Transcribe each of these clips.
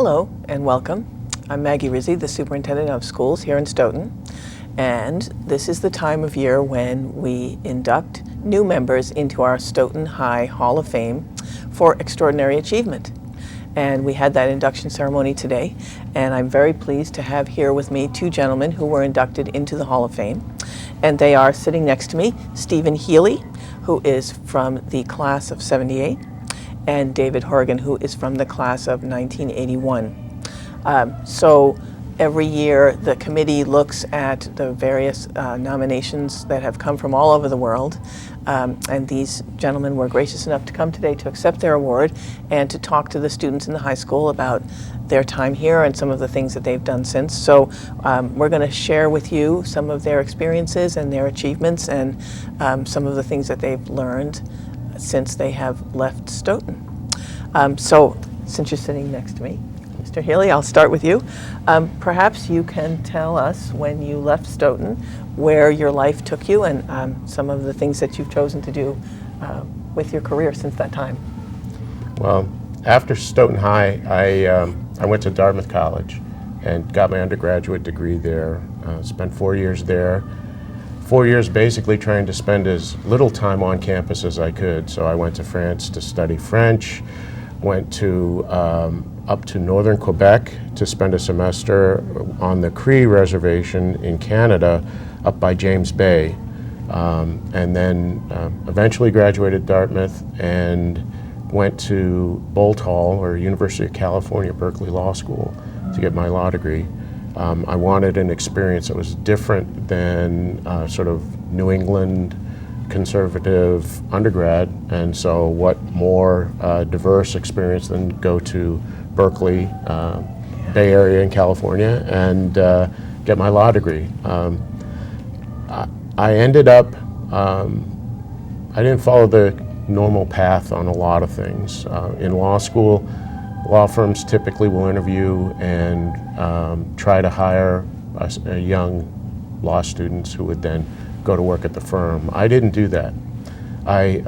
Hello and welcome. I'm Maggie Rizzi, the Superintendent of Schools here in Stoughton, and this is the time of year when we induct new members into our Stoughton High Hall of Fame for extraordinary achievement. And we had that induction ceremony today, and I'm very pleased to have here with me two gentlemen who were inducted into the Hall of Fame. And they are sitting next to me, Stephen Heeley, who is from the class of '78, and David Horrigan, who is from the class of 1981. So every year the committee looks at the various nominations that have come from all over the world, and these gentlemen were gracious enough to come today to accept their award and to talk to the students in the high school about their time here and some of the things that they've done since. So we're going to share with you some of their experiences and their achievements and some of the things that they've learned since they have left Stoughton. So since you're sitting next to me, Mr. Heeley, I'll start with you. Perhaps you can tell us when you left Stoughton, where your life took you and some of the things that you've chosen to do with your career since that time. Well, after Stoughton High, I went to Dartmouth College and got my undergraduate degree there. Spent 4 years there. 4 years basically trying to spend as little time on campus as I could. So I went to France to study French, went to up to northern Quebec to spend a semester on the Cree reservation in Canada up by James Bay, and then eventually graduated Dartmouth and went to Bolt Hall, or University of California, Berkeley Law School, to get my law degree. I wanted an experience that was different than sort of New England conservative undergrad, and so what more diverse experience than go to Berkeley, Bay Area in California, and get my law degree. I ended up, I didn't follow the normal path on a lot of things. In law school, law firms typically will interview and try to hire young law students who would then go to work at the firm. I didn't do that. I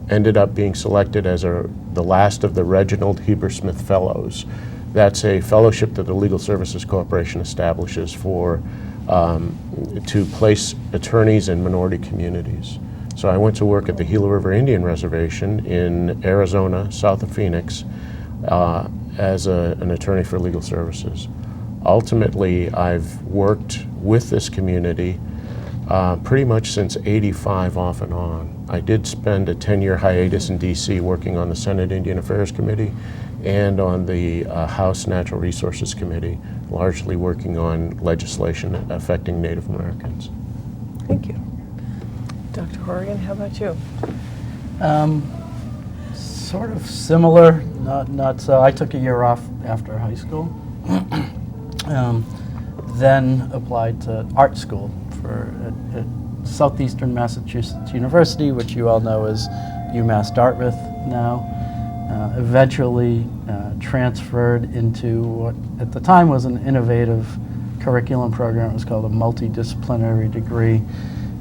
ended up being selected as the last of the Reginald Hebersmith Fellows. That's a fellowship that the Legal Services Corporation establishes for to place attorneys in minority communities. So I went to work at the Gila River Indian Reservation in Arizona, south of Phoenix, as an attorney for legal services. Ultimately, I've worked with this community pretty much since '85 off and on. I did spend a 10-year hiatus in DC working on the Senate Indian Affairs Committee and on the House Natural Resources Committee, largely working on legislation affecting Native Americans. Thank you. Dr. Horrigan, how about you? Sort of similar, not so. I took a year off after high school, then applied to art school at Southeastern Massachusetts University, which you all know is UMass Dartmouth now. Eventually transferred into what at the time was an innovative curriculum program. It was called a multidisciplinary degree.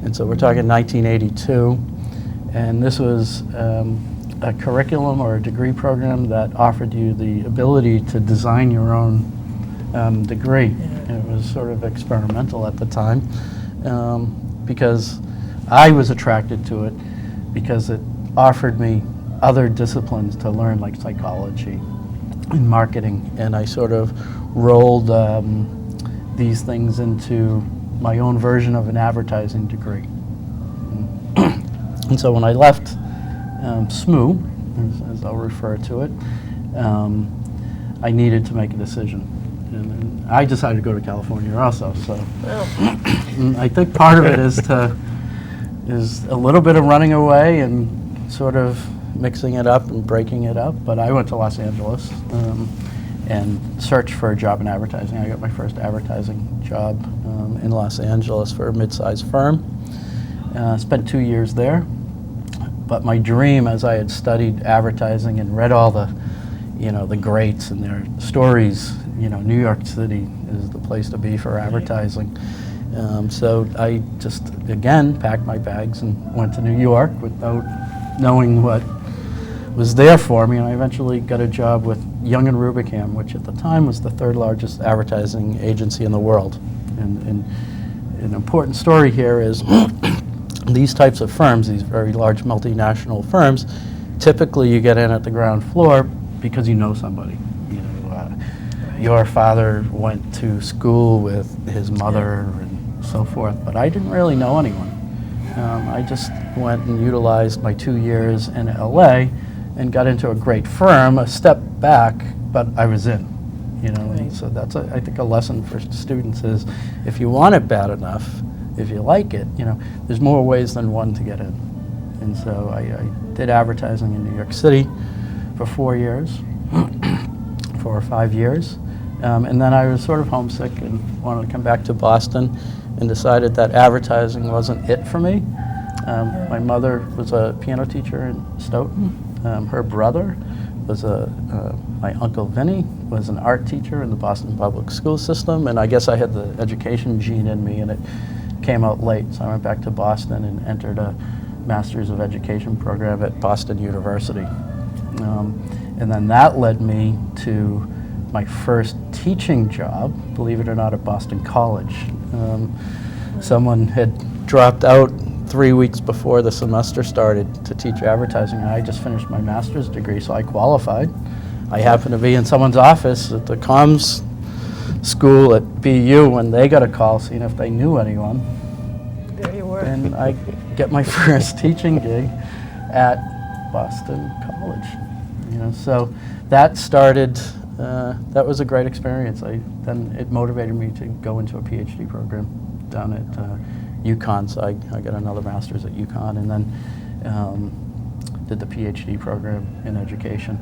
And so we're talking 1982. And this was a curriculum or a degree program that offered you the ability to design your own degree. It was sort of experimental at the time. Because I was attracted to it because it offered me other disciplines to learn, like psychology and marketing, and I sort of rolled these things into my own version of an advertising degree. And so when I left SMU, as I'll refer to it, I needed to make a decision. And I decided to go to California also, so I think part of it is a little bit of running away and sort of mixing it up and breaking it up. But I went to Los Angeles and searched for a job in advertising. I got my first advertising job in Los Angeles for a mid-sized firm. Spent 2 years there. But my dream, as I had studied advertising and read all the greats and their stories, New York City is the place to be for advertising. So I just, again, packed my bags and went to New York without knowing what was there for me. And I eventually got a job with Young and Rubicam, which at the time was the third largest advertising agency in the world. And an important story here is these types of firms, these very large multinational firms, typically you get in at the ground floor because you know somebody. You know, your father went to school with his mother and so forth, but I didn't really know anyone. I just went and utilized my 2 years in LA and got into a great firm, a step back, but I was in, you know. Right. And so that's, I think, a lesson for students is if you want it bad enough, if you like it, you know, there's more ways than one to get in. And so I did advertising in New York City for 4 years, 4 or 5 years. And then I was sort of homesick and wanted to come back to Boston and decided that advertising wasn't it for me. My mother was a piano teacher in Stoughton. Her brother was my Uncle Vinny was an art teacher in the Boston public school system, and I guess I had the education gene in me, and it came out late. So I went back to Boston and entered a Master's of Education program at Boston University. And then that led me to my first teaching job, believe it or not, at Boston College. Someone had dropped out 3 weeks before the semester started to teach advertising, and I just finished my master's degree, so I qualified. I happened to be in someone's office at the comms school at BU when they got a call seeing if they knew anyone. There you were. And I get my first teaching gig at Boston College. You know, so that started. That was a great experience. Then it motivated me to go into a PhD program down at UConn. So I got another master's at UConn, and then did the PhD program in education.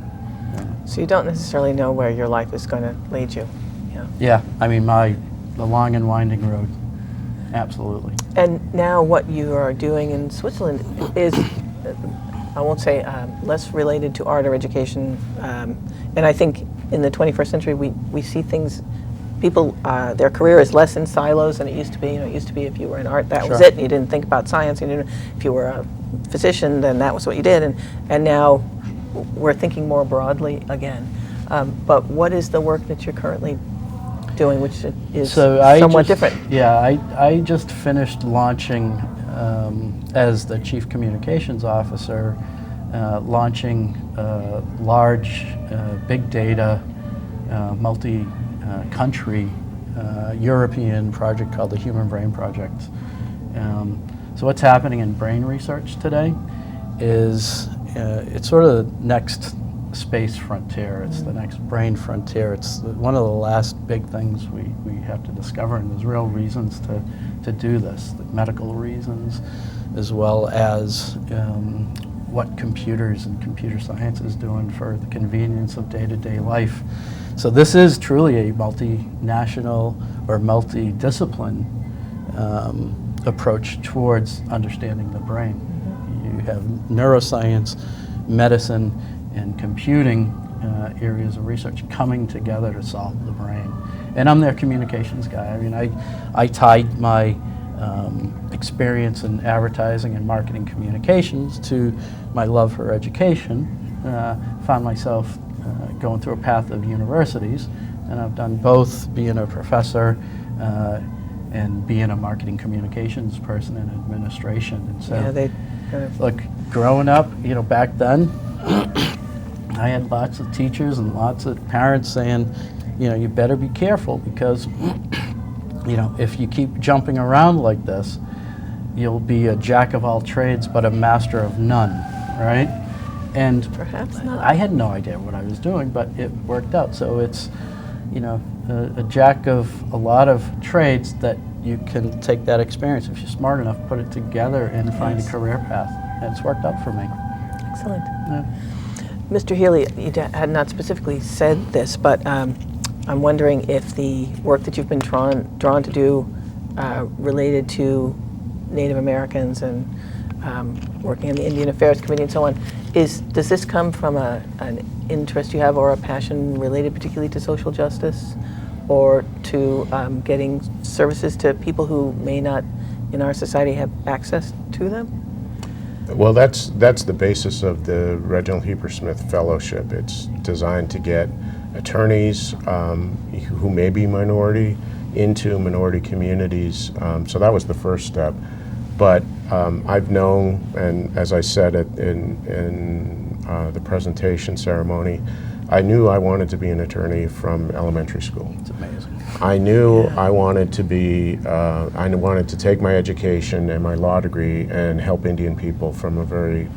So you don't necessarily know where your life is going to lead you. Yeah. Yeah, I mean, the long and winding road, absolutely. And now what you are doing in Switzerland is, I won't say less related to art or education, and I think in the 21st century we see things, people, their career is less in silos than it used to be. You know, it used to be if you were in art, that was Sure. it, and you didn't think about science. You didn't, if you were a physician, then that was what you did, and now we're thinking more broadly again. But what is the work that you're currently doing, which is somewhat different? Yeah, I just finished launching, as the Chief Communications Officer, launching a large big data, multi-country European project called the Human Brain Project. So what's happening in brain research today is it's sort of the next space frontier. It's the next brain frontier. It's one of the last big things we have to discover, and there's real reasons to do this, the medical reasons, as well as what computers and computer science is doing for the convenience of day-to-day life. So this is truly a multinational or multidiscipline approach towards understanding the brain. You have neuroscience, medicine, and computing areas of research coming together to solve the brain. And I'm their communications guy. I mean, I tied my experience in advertising and marketing communications to my love for education. Found myself going through a path of universities, and I've done both, being a professor and being a marketing communications person in administration. And so, Yeah, they kind of, look, growing up, you know, back then, I had lots of teachers and lots of parents saying, you know, you better be careful because, you know, if you keep jumping around like this, you'll be a jack of all trades but a master of none, right? And perhaps not. I had no idea what I was doing, but it worked out. So it's, you know, a jack of a lot of trades that you can take that experience, if you're smart enough, put it together and find a career path. And it's worked out for me. Excellent. Yeah. Mr. Heeley, you had not specifically said this, but I'm wondering if the work that you've been drawn to do related to Native Americans and working in the Indian Affairs Committee and so on, does this come from an interest you have or a passion related particularly to social justice or to getting services to people who may not in our society have access to them? Well, that's the basis of the Reginald Heber Smith Fellowship. It's designed to get attorneys who may be minority into minority communities. So that was the first step. But I've known, and as I said in the presentation ceremony, I knew I wanted to be an attorney from elementary school. It's amazing. I knew I wanted to be, I wanted to take my education and my law degree and help Indian people from a very,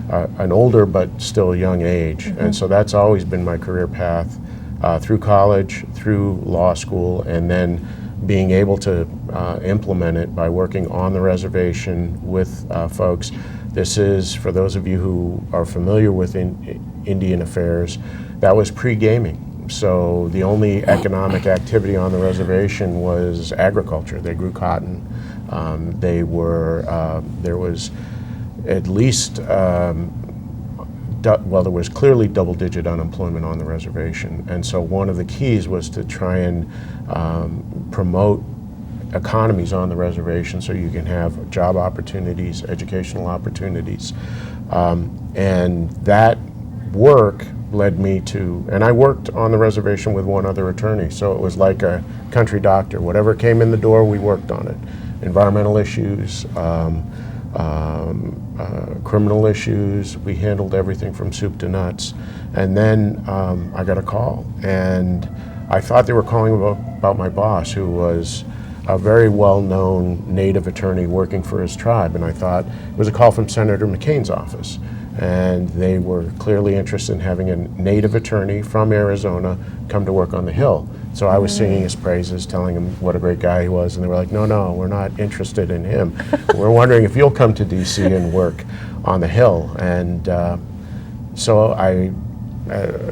an older but still young age. And so that's always been my career path through college, through law school, and then being able to implement it by working on the reservation with folks. This is, for those of you who are familiar with Indian affairs, that was pre-gaming. So the only economic activity on the reservation was agriculture. They grew cotton. There was at least, there was clearly double-digit unemployment on the reservation. And so one of the keys was to try and promote economies on the reservation so you can have job opportunities, educational opportunities. And that work led me to, and I worked on the reservation with one other attorney, so it was like a country doctor. Whatever came in the door, we worked on it. Environmental issues, criminal issues, we handled everything from soup to nuts. And then I got a call, and I thought they were calling about my boss, who was a very well-known Native attorney working for his tribe, and I thought it was a call from Senator McCain's office. And they were clearly interested in having a Native attorney from Arizona come to work on the Hill. So I was singing his praises, telling him what a great guy he was, and they were like, no, we're not interested in him. We're wondering if you'll come to DC and work on the Hill. And so I,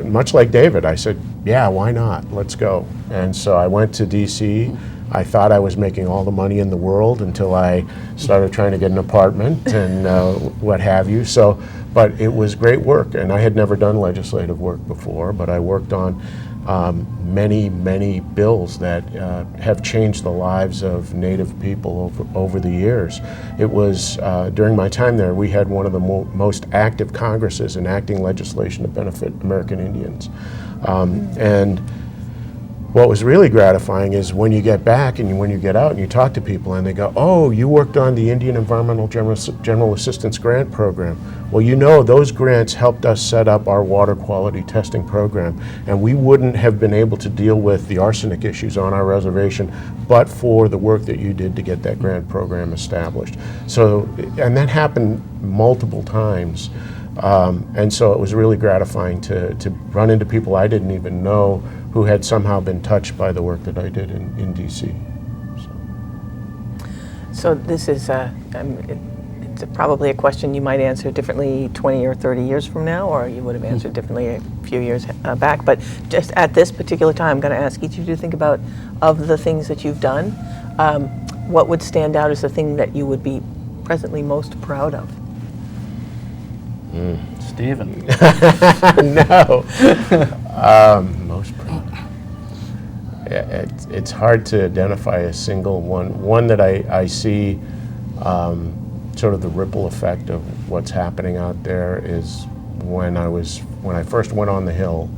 much like David, I said, yeah, why not? Let's go. And so I went to DC. I thought I was making all the money in the world until I started trying to get an apartment and what have you. So, but it was great work, and I had never done legislative work before, but I worked on many, many bills that have changed the lives of Native people over the years. It was, during my time there, we had one of the most active Congresses enacting legislation to benefit American Indians. And what was really gratifying is when you get back and when you get out and you talk to people and they go, oh, you worked on the Indian Environmental General Assistance Grant Program. Well, you know, those grants helped us set up our water quality testing program, and we wouldn't have been able to deal with the arsenic issues on our reservation but for the work that you did to get that grant program established. So, and that happened multiple times. And so it was really gratifying to run into people I didn't even know who had somehow been touched by the work that I did in DC. So this is it's probably a question you might answer differently 20 or 30 years from now, or you would have answered differently a few years back. But just at this particular time, I'm going to ask each of you to think about, of the things that you've done, what would stand out as the thing that you would be presently most proud of? Stephen. No. Most proud. It's hard to identify a single one. One that I see sort of the ripple effect of what's happening out there is when I first went on the Hill,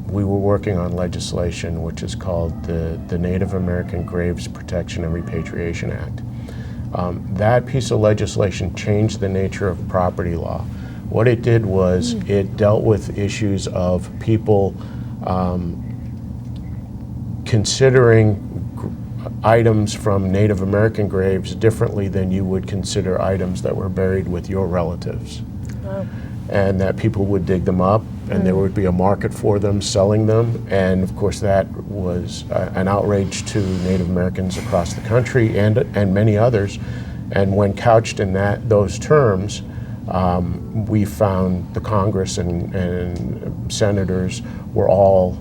we were working on legislation which is called the Native American Graves Protection and Repatriation Act. That piece of legislation changed the nature of property law. What it did was it dealt with issues of people considering items from Native American graves differently than you would consider items that were buried with your relatives. Oh. And that people would dig them up, and there would be a market for them, selling them, and of course that was an outrage to Native Americans across the country and many others. And when couched in those terms, we found the Congress and senators were all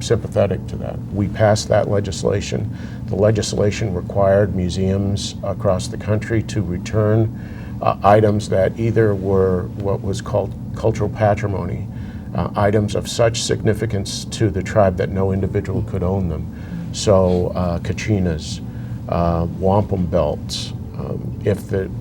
sympathetic to that. We passed that legislation. The legislation required museums across the country to return items that either were what was called cultural patrimony, items of such significance to the tribe that no individual could own them. So kachinas, wampum belts.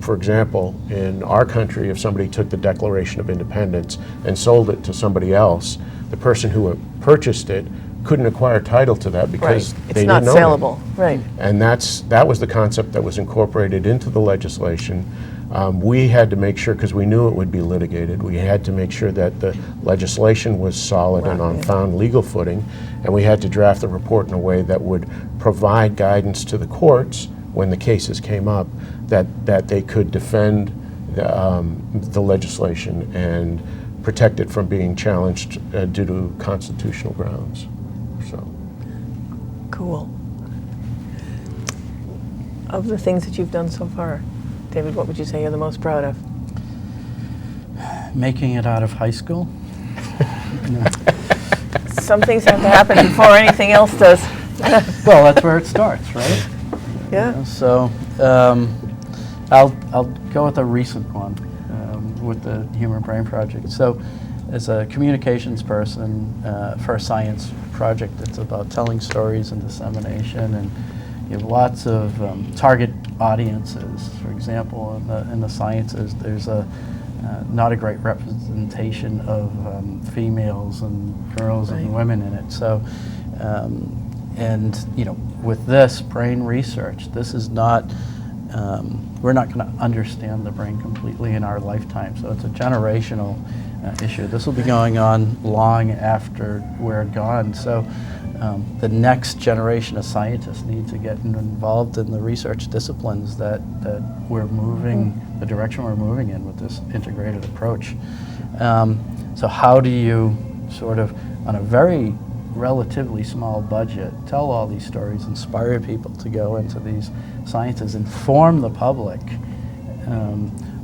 For example, in our country, if somebody took the Declaration of Independence and sold it to somebody else, the person who purchased it couldn't acquire title to that because Right. they It's didn't not own saleable. it. Right. And that was the concept that was incorporated into the legislation. We had to make sure, because we knew it would be litigated, we had to make sure that the legislation was solid and on sound legal footing, and we had to draft the report in a way that would provide guidance to the courts when the cases came up, that they could defend the legislation and protect it from being challenged due to constitutional grounds. So. Cool. Of the things that you've done so far, David, what would you say you're the most proud of? Making it out of high school. No. Some things have to happen before anything else does. Well, that's where it starts, right? Yeah. So I'll go with a recent one with the Human Brain Project. So as a communications person for a science project that's about telling stories and dissemination, and you have lots of target audiences. For example, in the sciences, there's not a great representation of females and girls and women in it. So, and with this brain research, this is not, we're not going to understand the brain completely in our lifetime. So it's a generational issue. This will be going on long after we're gone. So the next generation of scientists need to get involved in the research disciplines that we're moving, the direction we're moving in with this integrated approach. So how do you sort of, on a very relatively small budget, tell all these stories, inspire people to go into these sciences, inform the public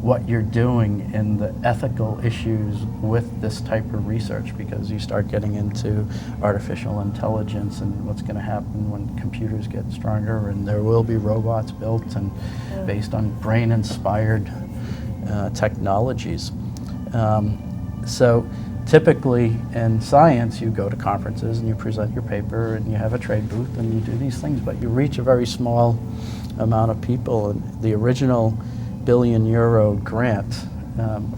what you're doing and the ethical issues with this type of research, because you start getting into artificial intelligence and what's going to happen when computers get stronger, and there will be robots built and based on brain-inspired technologies. So typically in science, you go to conferences and you present your paper and you have a trade booth and you do these things, but you reach a very small amount of people. And the original €1 billion grant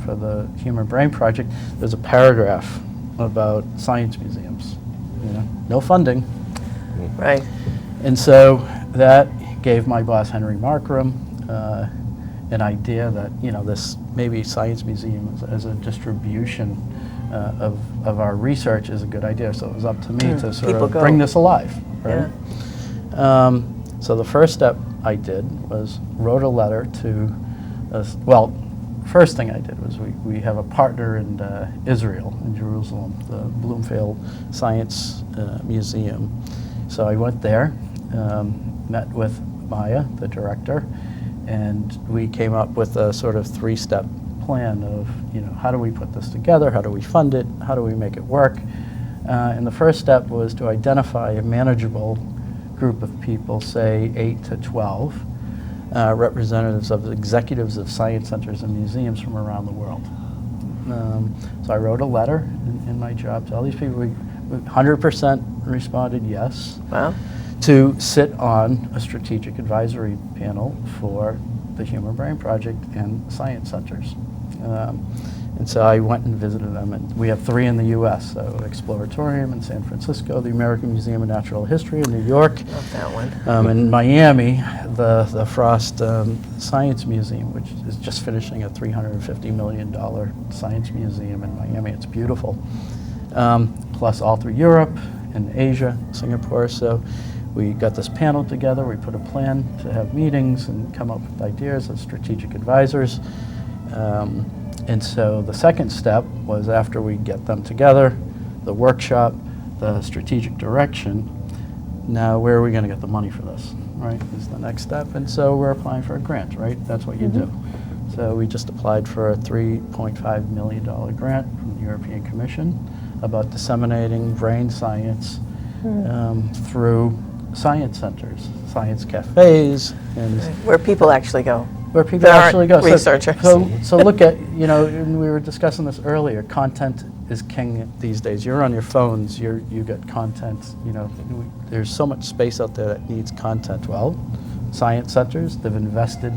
for the Human Brain Project, there's a paragraph about science museums. No funding. Right. And so that gave my boss, Henry Markram, an idea that this maybe science museum as a distribution of our research is a good idea. So it was up to me to sort of bring this alive. Right? Yeah. So the first step I did was wrote a letter to, first thing I did was we have a partner in Israel, in Jerusalem, the Bloomfield Science Museum. So I went there, met with Maya, the director, and we came up with a sort of 3-step plan of, how do we put this together, how do we fund it, how do we make it work. And the first step was to identify a manageable group of people, say 8 to 12, representatives of executives of science centers and museums from around the world. So I wrote a letter in my job to all these people. 100% responded yes. Wow. To sit on a strategic advisory panel for the Human Brain Project and science centers. And so I went and visited them, and we have 3 in the U.S., so Exploratorium in San Francisco, the American Museum of Natural History in New York. Love that one. In Miami, the Frost Science Museum, which is just finishing a $350 million science museum in Miami. It's beautiful. Plus all through Europe and Asia, Singapore. So we got this panel together, we put a plan to have meetings and come up with ideas as strategic advisors. And so the second step was, after we get them together, the workshop, the strategic direction, now where are we going to get the money for this, right, is the next step. And so we're applying for a grant, right? That's what you do. So we just applied for a $3.5 million grant from the European Commission about disseminating brain science through science centers, science cafes, and where people actually go. Where people There actually aren't go. researchers. So look at, and we were discussing this earlier, content is king these days. You're on your phones, you get content, there's so much space out there that needs content. Well, science centers, they've invested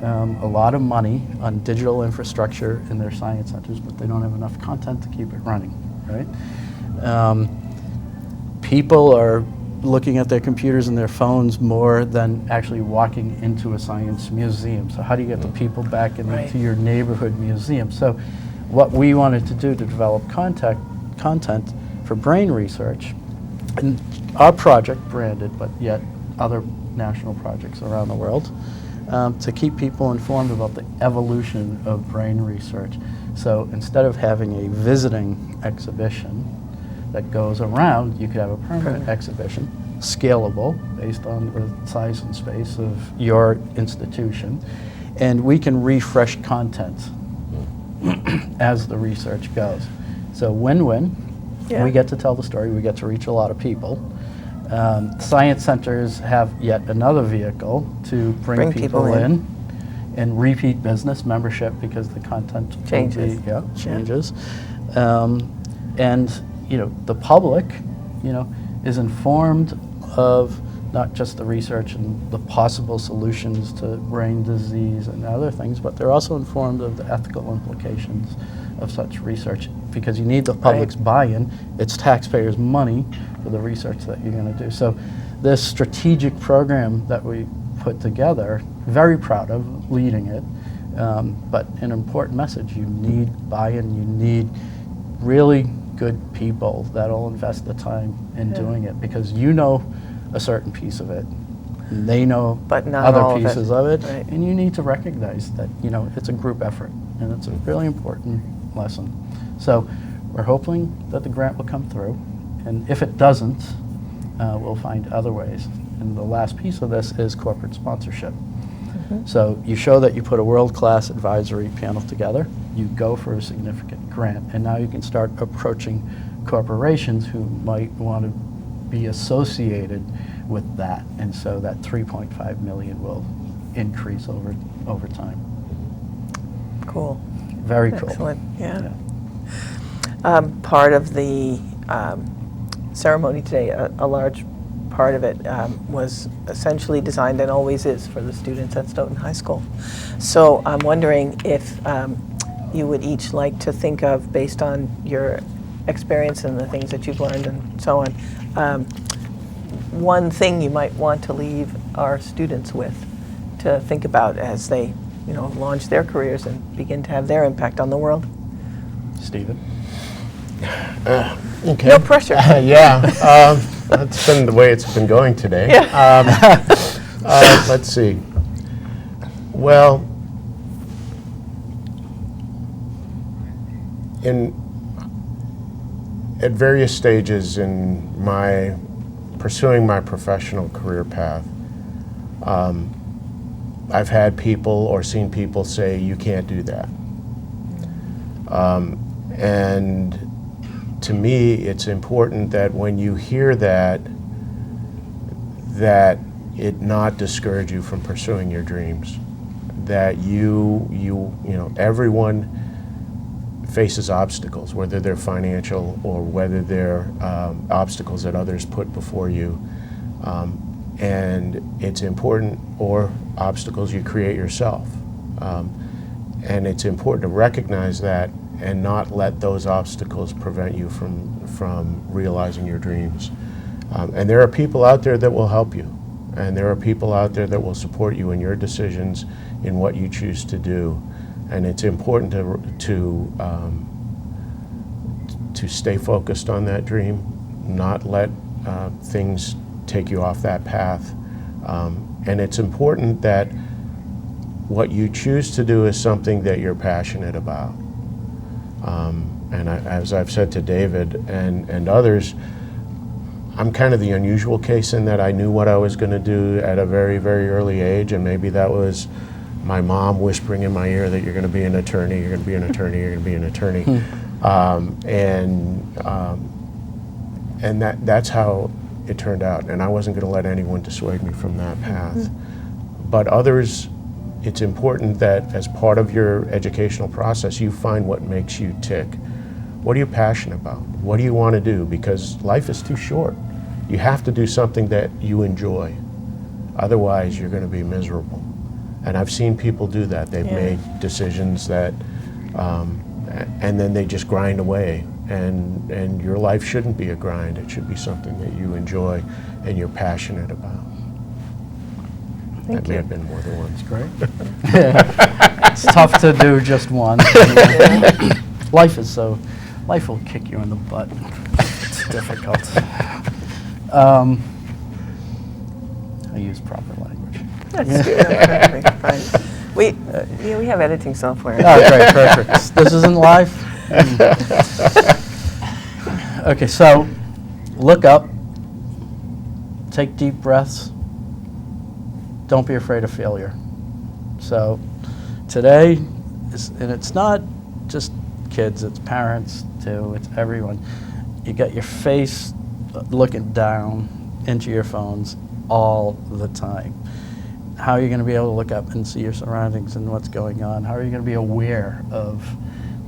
a lot of money on digital infrastructure in their science centers, but they don't have enough content to keep it running, right? People are looking at their computers and their phones more than actually walking into a science museum. So how do you get the people back into your neighborhood museum? So what we wanted to do to develop content for brain research, and our project branded, but yet other national projects around the world, to keep people informed about the evolution of brain research. So instead of having a visiting exhibition that goes around, you could have a permanent exhibition, scalable based on the size and space of your institution, and we can refresh content as the research goes. So win-win. Yeah. We get to tell the story, we get to reach a lot of people. Science centers have yet another vehicle to bring people in, and repeat business membership because the content changes. Changes. And the public, is informed of not just the research and the possible solutions to brain disease and other things, but they're also informed of the ethical implications of such research, because you need the public's buy-in. It's taxpayers' money for the research that you're going to do. So this strategic program that we put together, very proud of leading it, but an important message: you need buy-in, you need really good people that'll invest the time in doing it, because you know a certain piece of it, and they know but not other pieces of it, right. And you need to recognize that it's a group effort, and it's a really important lesson. So we're hoping that the grant will come through, and if it doesn't, we'll find other ways. And the last piece of this is corporate sponsorship. So you show that you put a world-class advisory panel together, you go for a significant grant, and now you can start approaching corporations who might want to be associated with that, and so that $3.5 million will increase over time. Cool. Very cool. Excellent. Yeah. Part of the ceremony today, a large part of it was essentially designed, and always is, for the students at Stoughton High School. So I'm wondering if you would each like to think of, based on your experience and the things that you've learned and so on, one thing you might want to leave our students with to think about as they launch their careers and begin to have their impact on the world. Stephen? Okay. No pressure. That's been the way it's been going today. Yeah. Let's see. Well, at various stages in pursuing my professional career path, I've had people or seen people say, "You can't do that." And to me, it's important that when you hear that it not discourage you from pursuing your dreams. That everyone faces obstacles, whether they're financial or whether they're obstacles that others put before you. And it's important, or obstacles you create yourself. And it's important to recognize that and not let those obstacles prevent you from realizing your dreams. And there are people out there that will help you, and there are people out there that will support you in your decisions in what you choose to do. And it's important to stay focused on that dream, not let things take you off that path. And it's important that what you choose to do is something that you're passionate about. And as I've said to David and others, I'm kind of the unusual case in that I knew what I was going to do at a very, very early age, and maybe that was my mom whispering in my ear that you're going to be an attorney, you're going to be an attorney, you're going to be an attorney. And that's how it turned out, and I wasn't going to let anyone dissuade me from that path. But others, it's important that as part of your educational process, you find what makes you tick. What are you passionate about? What do you want to do? Because life is too short. You have to do something that you enjoy. Otherwise, you're going to be miserable. And I've seen people do that. They've made decisions that, and then they just grind away. and your life shouldn't be a grind. It should be something that you enjoy and you're passionate about. That may have been more than one. That's great. It's tough to do just one. Life will kick you in the butt. It's difficult. I use proper language. That's good. Fine. We have editing software. Oh, great, perfect. This isn't live? Okay, so look up, take deep breaths, don't be afraid of failure. So today, and it's not just kids, it's parents too, it's everyone. You got your face looking down into your phones all the time. How are you going to be able to look up and see your surroundings and what's going on? How are you going to be aware of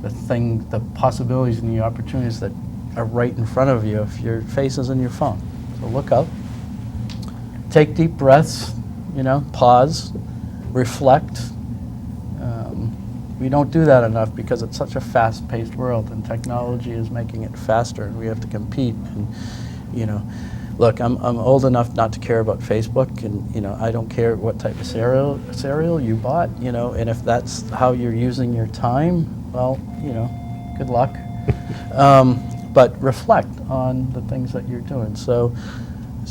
the possibilities and the opportunities that are right in front of you if your face is in your phone? So look up, take deep breaths, pause, reflect. We don't do that enough because it's such a fast-paced world, and technology is making it faster, and we have to compete. And look, I'm old enough not to care about Facebook, and I don't care what type of cereal you bought, and if that's how you're using your time, well, good luck. But reflect on the things that you're doing. So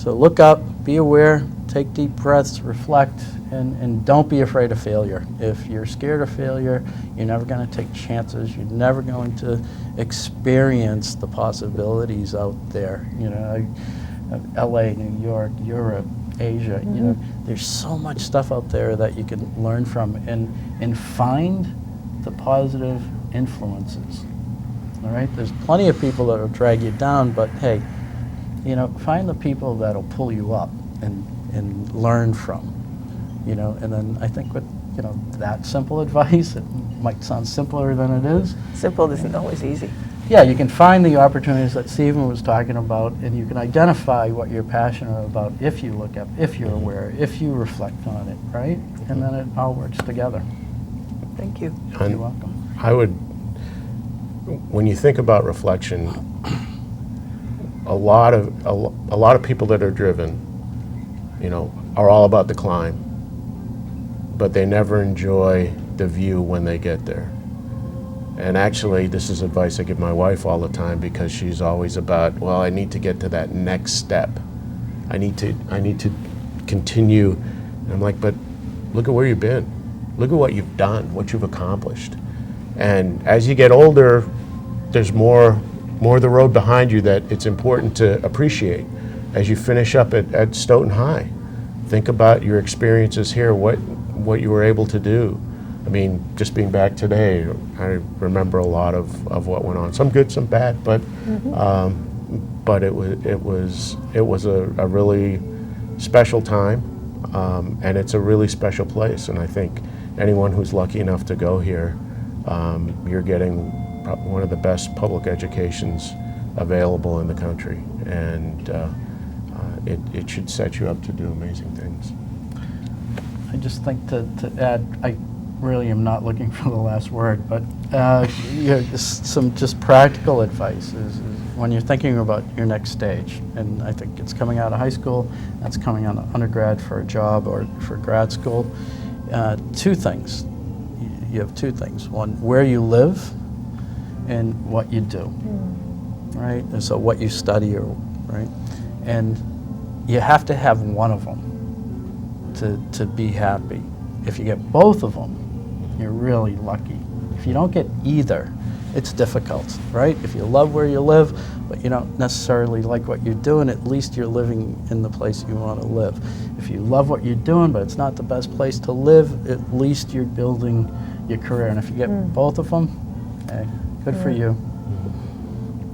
look up, be aware, take deep breaths, reflect, and don't be afraid of failure. If you're scared of failure, you're never going to take chances. You're never going to experience the possibilities out there. LA, New York, Europe, Asia, there's so much stuff out there that you can learn from and find the positive influences. All right, there's plenty of people that will drag you down, but hey, find the people that'll pull you up and learn from, and then I think with, that simple advice, it might sound simpler than it is. Simple isn't always easy. Yeah, you can find the opportunities that Stephen was talking about, and you can identify what you're passionate about if you look up, if you're aware, if you reflect on it, right? And then it all works together. Thank you. You're welcome. When you think about reflection, a lot of people that are driven, are all about the climb, but they never enjoy the view when they get there. And actually, this is advice I give my wife all the time, because she's always about, well, I need to get to that next step. I need to continue. And I'm like, but look at where you've been. Look at what you've done, what you've accomplished. And as you get older, there's more of the road behind you that it's important to appreciate. As you finish up at Stoughton High, think about your experiences here, what you were able to do. I mean, just being back today, I remember a lot of what went on. Some good, some bad, but it was a really special time, and it's a really special place. And I think anyone who's lucky enough to go here, you're getting one of the best public educations available in the country, and it should set you up to do amazing things. I just think to add, I really am not looking for the last word, but some just practical advice is when you're thinking about your next stage, and I think it's coming out of high school, that's coming out of undergrad for a job or for grad school. Two things. You have two things. One, where you live and what you do, right? And so what you study, right? And you have to have one of them to be happy. If you get both of them, you're really lucky. If you don't get either, it's difficult, right? If you love where you live, but you don't necessarily like what you're doing, at least you're living in the place you want to live. If you love what you're doing, but it's not the best place to live, at least you're building your career. And if you get both of them, hey, good for you.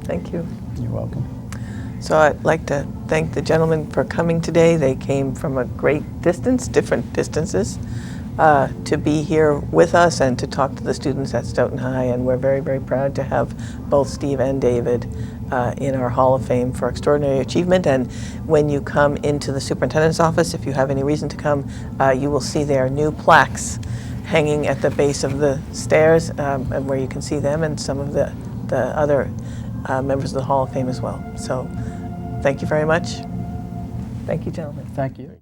Thank you. You're welcome. So I'd like to thank the gentlemen for coming today. They came from a great distance, different distances, to be here with us and to talk to the students at Stoughton High. And we're very, very proud to have both Steve and David in our Hall of Fame for extraordinary achievement. And when you come into the superintendent's office, if you have any reason to come, you will see their new plaques hanging at the base of the stairs, and where you can see them and some of the other members of the Hall of Fame as well. So thank you very much. Thank you, gentlemen. Thank you.